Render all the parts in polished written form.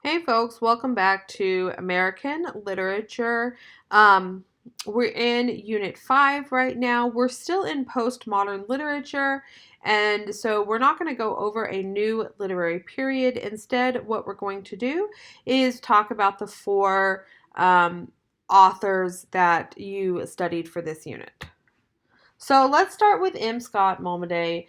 Hey folks, welcome back to American Literature. Um, we're in Unit 5 right now. We're still in postmodern literature, and so we're not going to go over a new literary period. Instead, what we're going to do is talk about the four authors that you studied for this unit. So let's start with M. Scott Malmaday.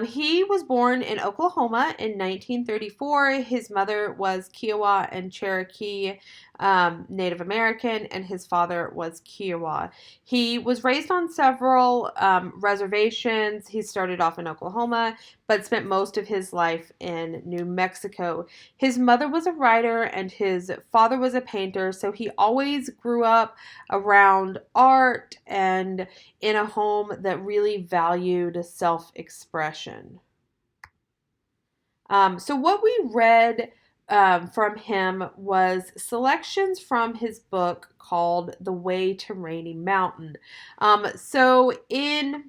He was born in Oklahoma in 1934. His mother was Kiowa and Cherokee Native American, and his father was Kiowa. He was raised on several reservations. He started off in Oklahoma, but spent most of his life in New Mexico. His mother was a writer, and his father was a painter, so he always grew up around art and in a home that really valued self expression. So, what we read from him was selections from his book called The Way to Rainy Mountain. In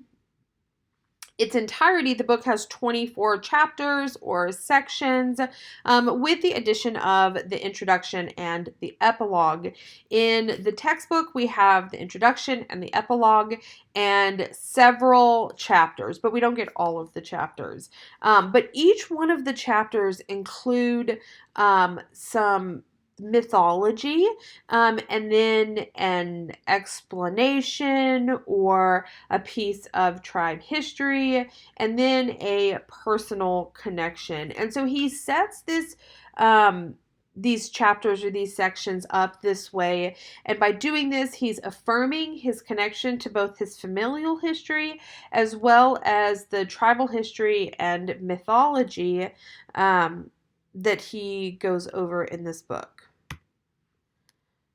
its entirety, the book has 24 chapters or sections, with the addition of the introduction and the epilogue. In the textbook, we have the introduction and the epilogue and several chapters, but we don't get all of the chapters. But each one of the chapters include some mythology, and then an explanation or a piece of tribe history, and then a personal connection. And so he sets these chapters or these sections up this way. And by doing this, he's affirming his connection to both his familial history as well as the tribal history and mythology that he goes over in this book.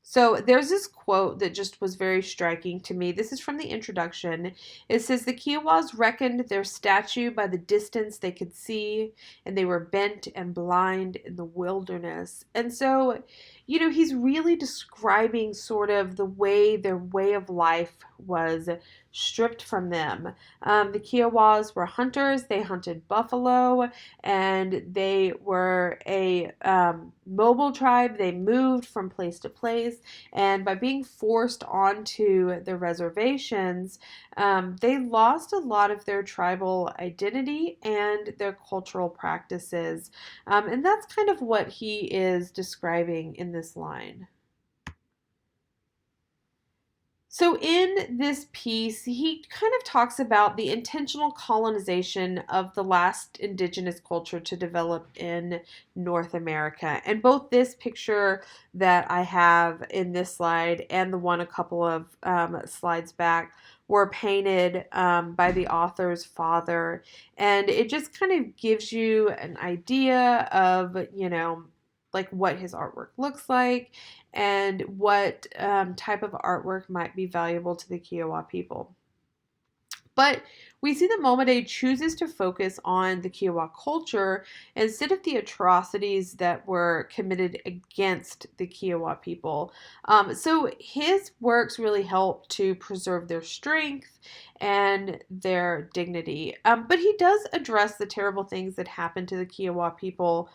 So there's this quote that just was very striking to me. This is from the introduction. It says, "The Kiowas reckoned their statue by the distance they could see, and they were bent and blind in the wilderness." And so, he's really describing sort of the way their way of life was stripped from them. The Kiowas were hunters. They hunted buffalo, and they were a mobile tribe. They moved from place to place, and by being forced onto the reservations, they lost a lot of their tribal identity and their cultural practices. And that's kind of what he is describing in this line. So, in this piece, he kind of talks about the intentional colonization of the last indigenous culture to develop in North America. And both this picture that I have in this slide and the one a couple of slides back were painted by the author's father. And it just kind of gives you an idea of, like what his artwork looks like and what type of artwork might be valuable to the Kiowa people. But we see that Momaday chooses to focus on the Kiowa culture instead of the atrocities that were committed against the Kiowa people. So his works really help to preserve their strength and their dignity. But he does address the terrible things that happened to the Kiowa people.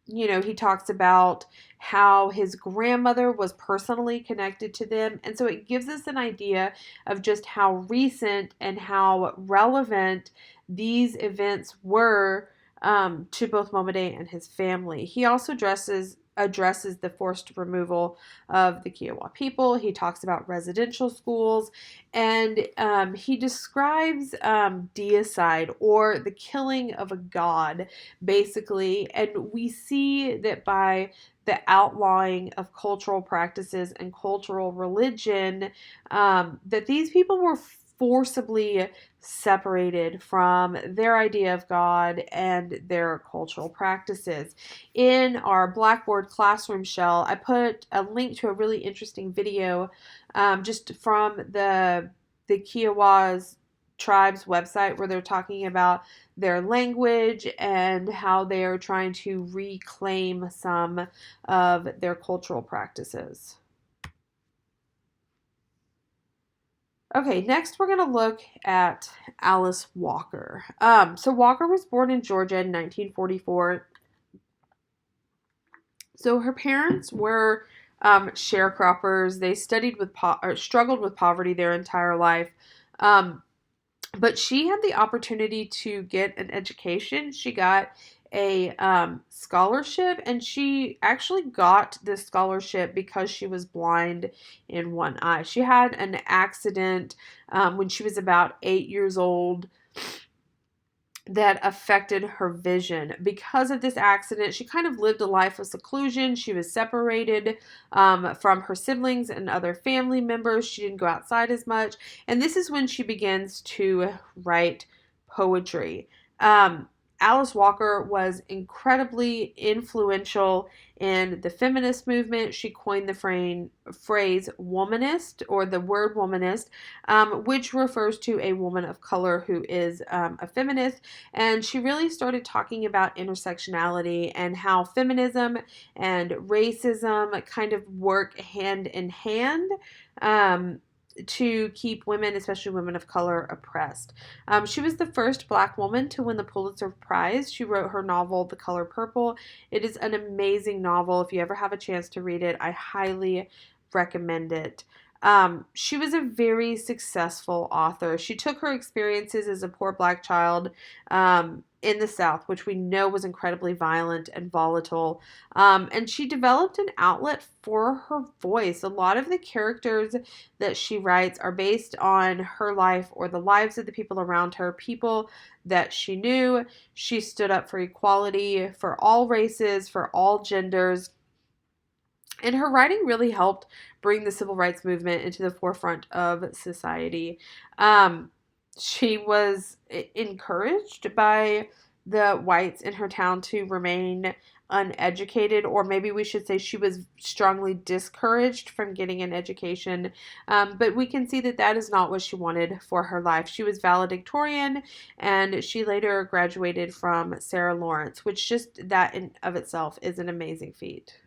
He talks about how his grandmother was personally connected to them. And so it gives us an idea of just how recent and how relevant these events were to both Momaday and his family. He also addresses the forced removal of the Kiowa people. He talks about residential schools, and he describes deicide, or the killing of a god, basically. And we see that by the outlawing of cultural practices and cultural religion, that these people were forcibly separated from their idea of God and their cultural practices. In our Blackboard classroom shell, I put a link to a really interesting video just from the Kiowas tribe's website, where they're talking about their language and how they are trying to reclaim some of their cultural practices. Okay, next we're going to look at Alice Walker. So Walker was born in Georgia in 1944. So her parents were sharecroppers. They studied with or struggled with poverty their entire life. Um, but she had the opportunity to get an education. She got a scholarship, and she actually got this scholarship because she was blind in one eye. She had an accident when she was about 8 years old that affected her vision. Because of this accident, she kind of lived a life of seclusion. She was separated from her siblings and other family members. She didn't go outside as much. And this is when she begins to write poetry. Alice Walker was incredibly influential in the feminist movement. She coined the phrase womanist, or the word womanist, which refers to a woman of color who is a feminist. And she really started talking about intersectionality and how feminism and racism kind of work hand in hand. To keep women, especially women of color, oppressed. She was the first Black woman to win the Pulitzer Prize. She wrote her novel, The Color Purple. It is an amazing novel. If you ever have a chance to read it, I highly recommend it. She was a very successful author. She took her experiences as a poor Black child in the South, which we know was incredibly violent and volatile, and she developed an outlet for her voice. A lot of the characters that she writes are based on her life or the lives of the people around her, people that she knew. She stood up for equality for all races, for all genders. And her writing really helped bring the civil rights movement into the forefront of society. She was encouraged by the whites in her town to remain uneducated, or maybe we should say she was strongly discouraged from getting an education. But we can see that that is not what she wanted for her life. She was valedictorian, and she later graduated from Sarah Lawrence, which just that in of itself is an amazing feat.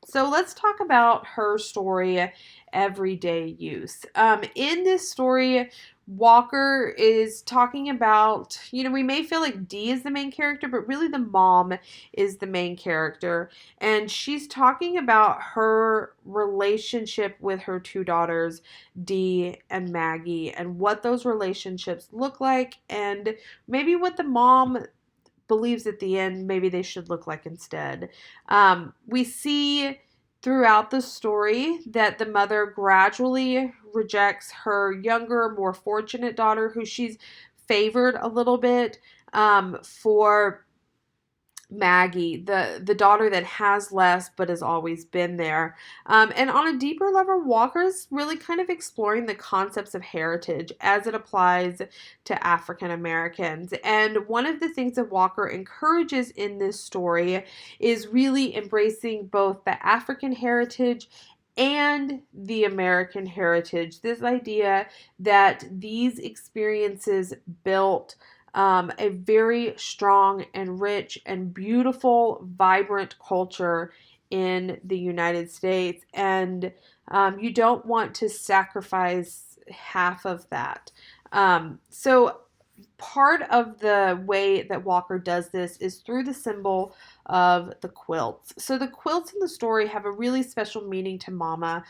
So let's talk about her story, Everyday Use. In this story, Walker is talking about, we may feel like Dee is the main character, but really the mom is the main character. And she's talking about her relationship with her two daughters, Dee and Maggie, and what those relationships look like, and maybe what the mom believes at the end maybe they should look like instead. We see throughout the story that the mother gradually rejects her younger, more fortunate daughter, who she's favored a little bit, for Maggie, the daughter that has less but has always been there. And on a deeper level, Walker's really kind of exploring the concepts of heritage as it applies to African Americans. And one of the things that Walker encourages in this story is really embracing both the African heritage and the American heritage. This idea that these experiences built a very strong and rich and beautiful, vibrant culture in the United States. And you don't want to sacrifice half of that. So part of the way that Walker does this is through the symbol of the quilts. So the quilts in the story have a really special meaning to Mama.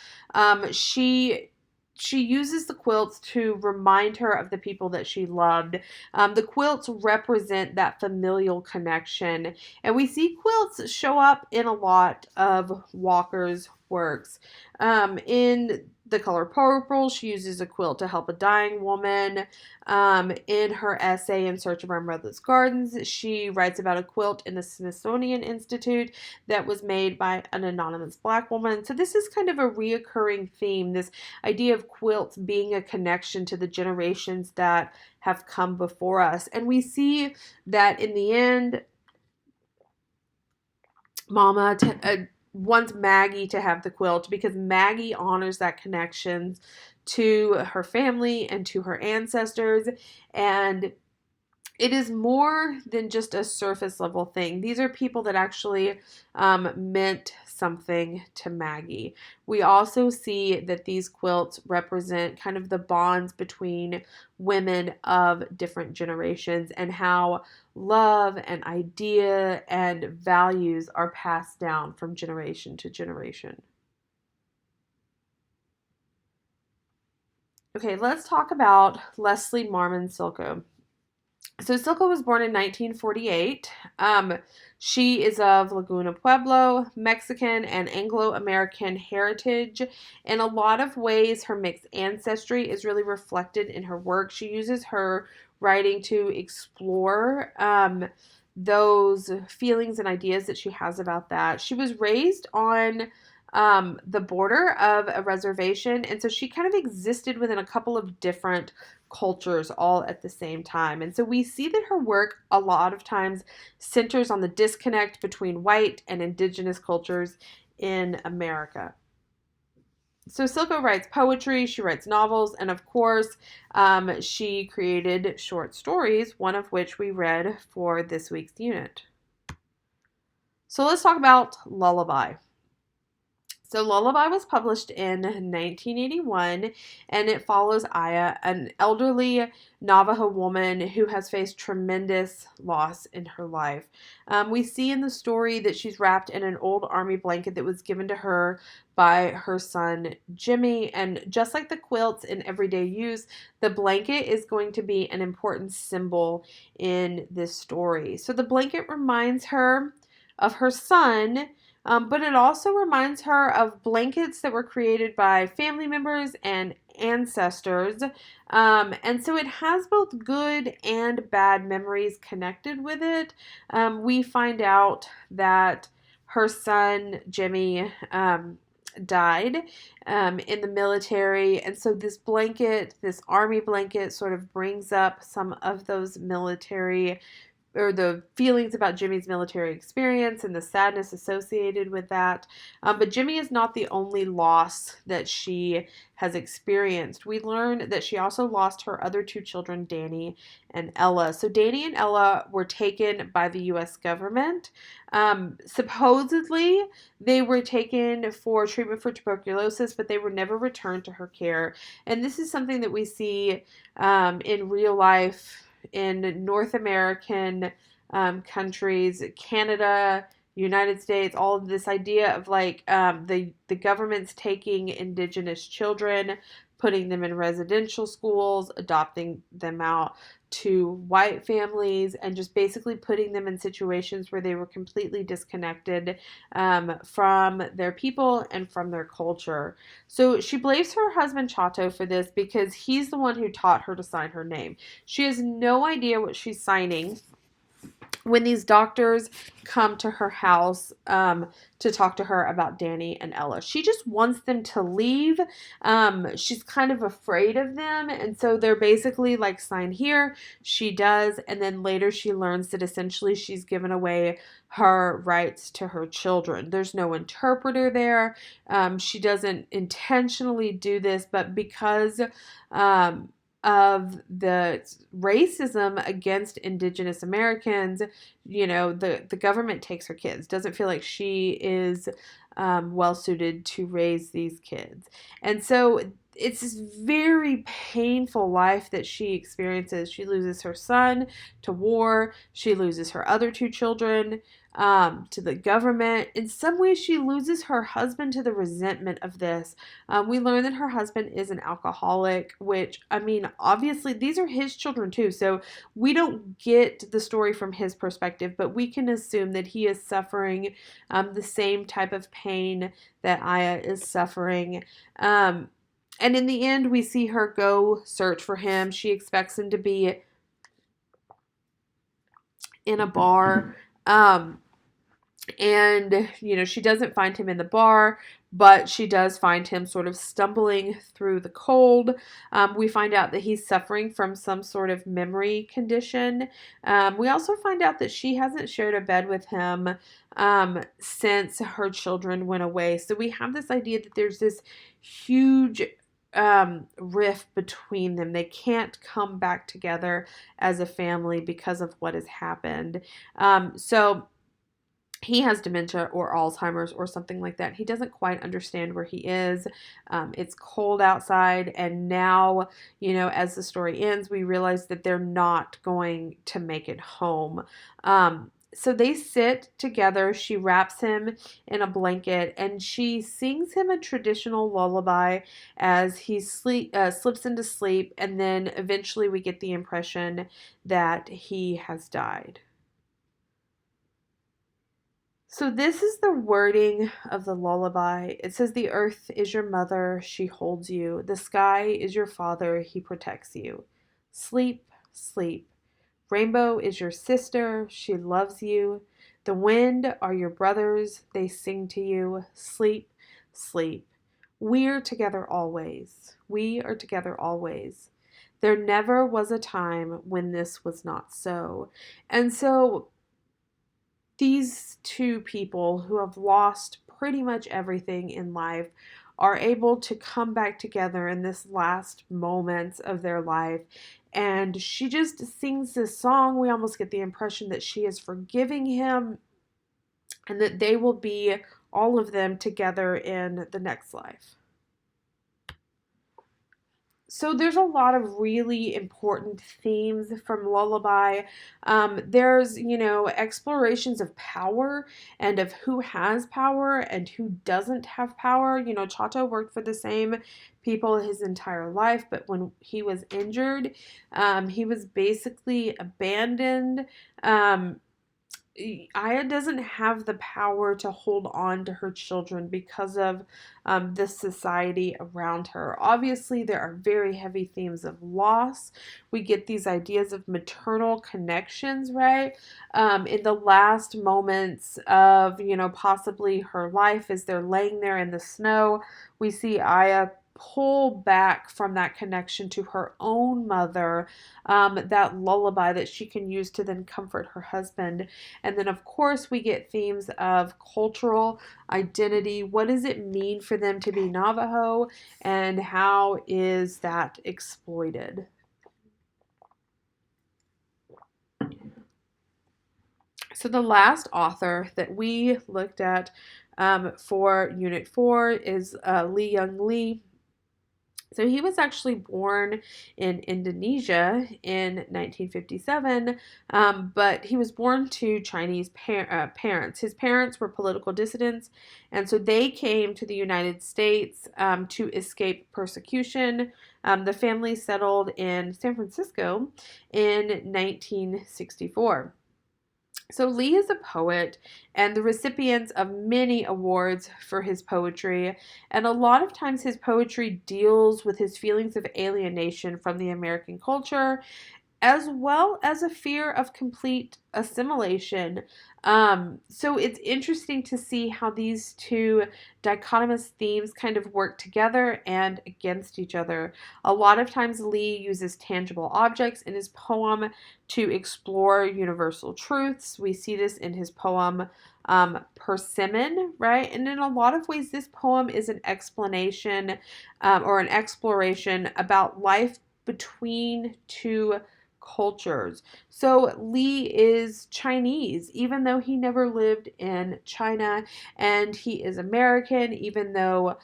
She uses the quilts to remind her of the people that she loved. The quilts represent that familial connection. And we see quilts show up in a lot of Walker's works. In The Color Purple, she uses a quilt to help a dying woman. In her essay In Search of Our Mother's Gardens, she writes about a quilt in the Smithsonian Institute that was made by an anonymous Black woman. So this is kind of a reoccurring theme, this idea of quilts being a connection to the generations that have come before us. And we see that in the end, Mama wants Maggie to have the quilt because Maggie honors that connection to her family and to her ancestors. And it is more than just a surface level thing. These are people that actually meant something to Maggie. We also see that these quilts represent kind of the bonds between women of different generations and how love and idea and values are passed down from generation to generation. Okay, let's talk about Leslie Marmon Silko. So Silko was born in 1948. She is of Laguna Pueblo, Mexican, and Anglo American heritage. In a lot of ways, her mixed ancestry is really reflected in her work. She uses her writing to explore those feelings and ideas that she has about that. She was raised on the border of a reservation, and so she kind of existed within a couple of different cultures all at the same time. And so we see that her work a lot of times centers on the disconnect between white and indigenous cultures in America. So Silko writes poetry, she writes novels, and of course, she created short stories, one of which we read for this week's unit. So let's talk about Lullaby. So Lullaby was published in 1981, and it follows Aya, an elderly Navajo woman who has faced tremendous loss in her life. We see in the story that she's wrapped in an old army blanket that was given to her by her son Jimmy, and just like the quilts in everyday use, the blanket is going to be an important symbol in this story. So the blanket reminds her of her son, but it also reminds her of blankets that were created by family members and ancestors. And so it has both good and bad memories connected with it. We find out that her son, Jimmy, died in the military. And so this blanket, this army blanket, sort of brings up some of those military or the feelings about Jimmy's military experience and the sadness associated with that. But Jimmy is not the only loss that she has experienced. We learn that she also lost her other two children, Danny and Ella. So Danny and Ella were taken by the U.S. government. Supposedly, they were taken for treatment for tuberculosis, but they were never returned to her care. And this is something that we see in real life in North American countries, Canada, United States, all of this idea of like the government's taking indigenous children, putting them in residential schools, adopting them out to white families, and just basically putting them in situations where they were completely disconnected from their people and from their culture. So she blames her husband Chato for this because he's the one who taught her to sign her name. She has no idea what she's signing when these doctors come to her house to talk to her about Danny and Ella. She just wants them to leave. She's kind of afraid of them. And so they're basically like, sign here. She does. And then later she learns that essentially she's given away her rights to her children. There's no interpreter there. She doesn't intentionally do this, but because of the racism against Indigenous Americans, the government takes her kids, doesn't feel like she is well suited to raise these kids. And so it's this very painful life that she experiences. She loses her son to war. She loses her other two children to the government. In some ways, she loses her husband to the resentment of this. We learn that her husband is an alcoholic, which, I mean, obviously, these are his children too. So we don't get the story from his perspective, but we can assume that he is suffering the same type of pain that Aya is suffering. And in the end, we see her go search for him. She expects him to be in a bar. And, she doesn't find him in the bar, but she does find him sort of stumbling through the cold. We find out that he's suffering from some sort of memory condition. We also find out that she hasn't shared a bed with him since her children went away. So we have this idea that there's this huge rift between them. They can't come back together as a family because of what has happened. So he has dementia or Alzheimer's or something like that. He doesn't quite understand where he is. It's cold outside, and now, as the story ends, we realize that they're not going to make it home. So they sit together. She wraps him in a blanket and she sings him a traditional lullaby as he slips into sleep. And then eventually we get the impression that he has died. So this is the wording of the lullaby. It says, "The earth is your mother, she holds you. The sky is your father, he protects you. Sleep, sleep. Rainbow is your sister, she loves you. The wind are your brothers, they sing to you. Sleep, sleep. We're together always. We are together always. There never was a time when this was not so." And so these two people who have lost pretty much everything in life are able to come back together in this last moments of their life. And she just sings this song. We almost get the impression that she is forgiving him and that they will be, all of them, together in the next life. So there's a lot of really important themes from Lullaby. There's, explorations of power and of who has power and who doesn't have power. Chato worked for the same people his entire life, but when he was injured, he was basically abandoned. Aya doesn't have the power to hold on to her children because of the society around her. Obviously, there are very heavy themes of loss. We get these ideas of maternal connections, right? In the last moments of, possibly her life, as they're laying there in the snow, we see Aya pull back from that connection to her own mother, that lullaby that she can use to then comfort her husband. And then, of course, we get themes of cultural identity. What does it mean for them to be Navajo, and how is that exploited? So the last author that we looked at for Unit 4 is Lee Young Lee. So he was actually born in Indonesia in 1957, but he was born to Chinese parents. His parents were political dissidents, and so they came to the United States to escape persecution. The family settled in San Francisco in 1964. So Lee is a poet and the recipient of many awards for his poetry, and a lot of times his poetry deals with his feelings of alienation from the American culture as well as a fear of complete assimilation. So it's interesting to see how these two dichotomous themes kind of work together and against each other. A lot of times Lee uses tangible objects in his poem to explore universal truths. We see this in his poem Persimmon, right? And in a lot of ways, this poem is an explanation or an exploration about life between two cultures. So Lee is Chinese, even though he never lived in China, and he is American, even though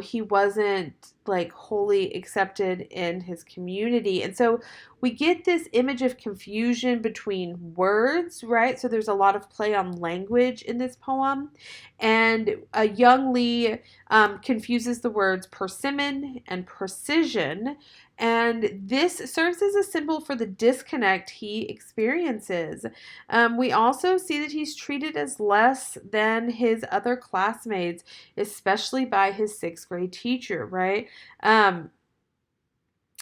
he wasn't like wholly accepted in his community. And so we get this image of confusion between words, right? So there's a lot of play on language in this poem. And Young Lee confuses the words persimmon and precision. And this serves as a symbol for the disconnect he experiences. We also see that he's treated as less than his other classmates, especially by his sixth grade teacher, right?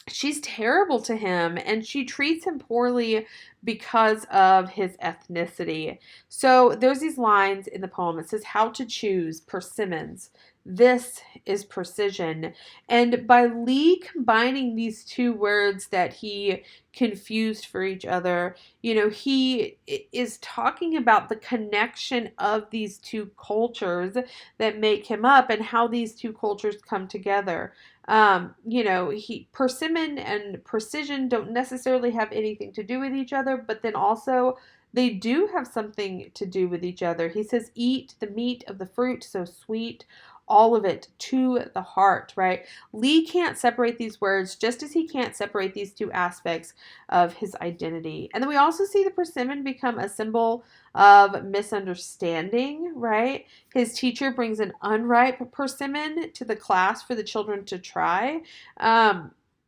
She's terrible to him and she treats him poorly because of his ethnicity. So there's these lines in the poem. It says, "How to choose persimmons. This is precision. And by Lee combining these two words that he confused for each other, he is talking about the connection of these two cultures that make him up and how these two cultures come together. Persimmon and precision don't necessarily have anything to do with each other, but then also they do have something to do with each other. He says, eat the meat of the fruit so sweet, all of it to the heart, right? Lee can't separate these words just as he can't separate these two aspects of his identity. And then we also see the persimmon become a symbol of misunderstanding, right? His teacher brings an unripe persimmon to the class for the children to try.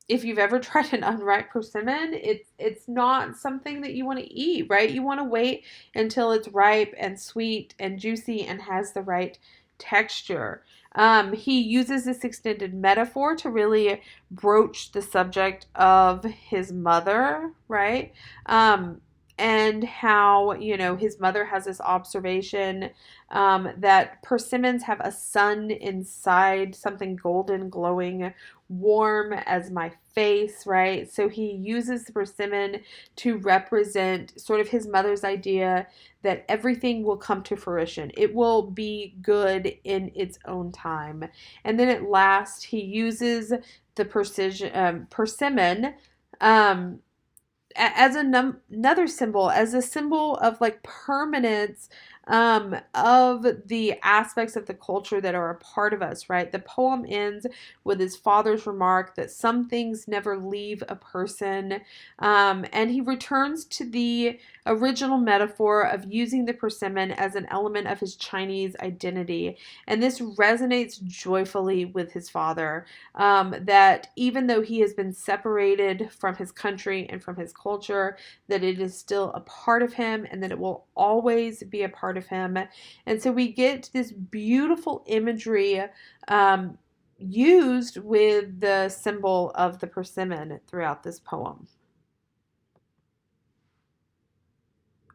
If you've ever tried an unripe persimmon, it's not something that you want to eat, right? You want to wait until it's ripe and sweet and juicy and has the right texture. He uses this extended metaphor to really broach the subject of his mother, right? And how, his mother has this observation that persimmons have a sun inside, something golden, glowing, warm as my face, right? So he uses the persimmon to represent sort of his mother's idea that everything will come to fruition. It will be good in its own time. And then at last, he uses the persimmon as another symbol, as a symbol of like permanence of the aspects of the culture that are a part of us, right? The poem ends with his father's remark that some things never leave a person. And he returns to the original metaphor of using the persimmon as an element of his Chinese identity. And this resonates joyfully with his father, that even though he has been separated from his country and from his culture, that it is still a part of him and that it will always be a part of him. And so we get this beautiful imagery used with the symbol of the persimmon throughout this poem.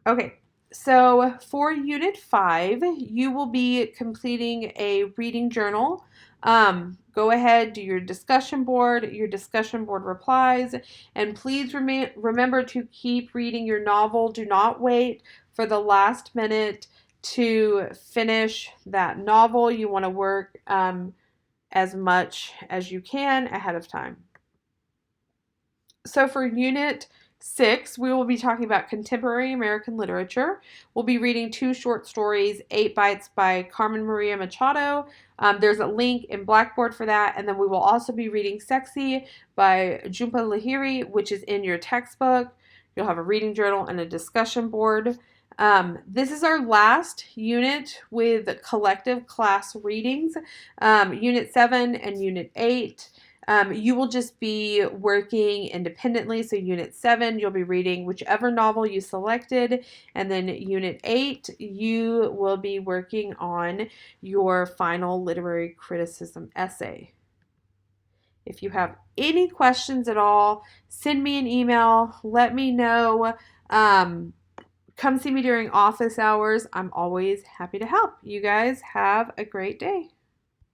Okay, so for Unit 5, you will be completing a reading journal. Go ahead, do your discussion board replies, and please remember to keep reading your novel. Do not wait for the last minute to finish that novel. You want to work as much as you can ahead of time. So for Unit 6, we will be talking about contemporary American literature. We'll be reading 2 short stories, 8 Bites by Carmen Maria Machado. There's a link in Blackboard for that. And then we will also be reading Sexy by Jhumpa Lahiri, which is in your textbook. You'll have a reading journal and a discussion board. This is our last unit with collective class readings, Unit 7 and Unit 8. You will just be working independently. So Unit 7, you'll be reading whichever novel you selected. And then Unit 8, you will be working on your final literary criticism essay. If you have any questions at all, send me an email. Let me know. Come see me during office hours. I'm always happy to help. You guys have a great day.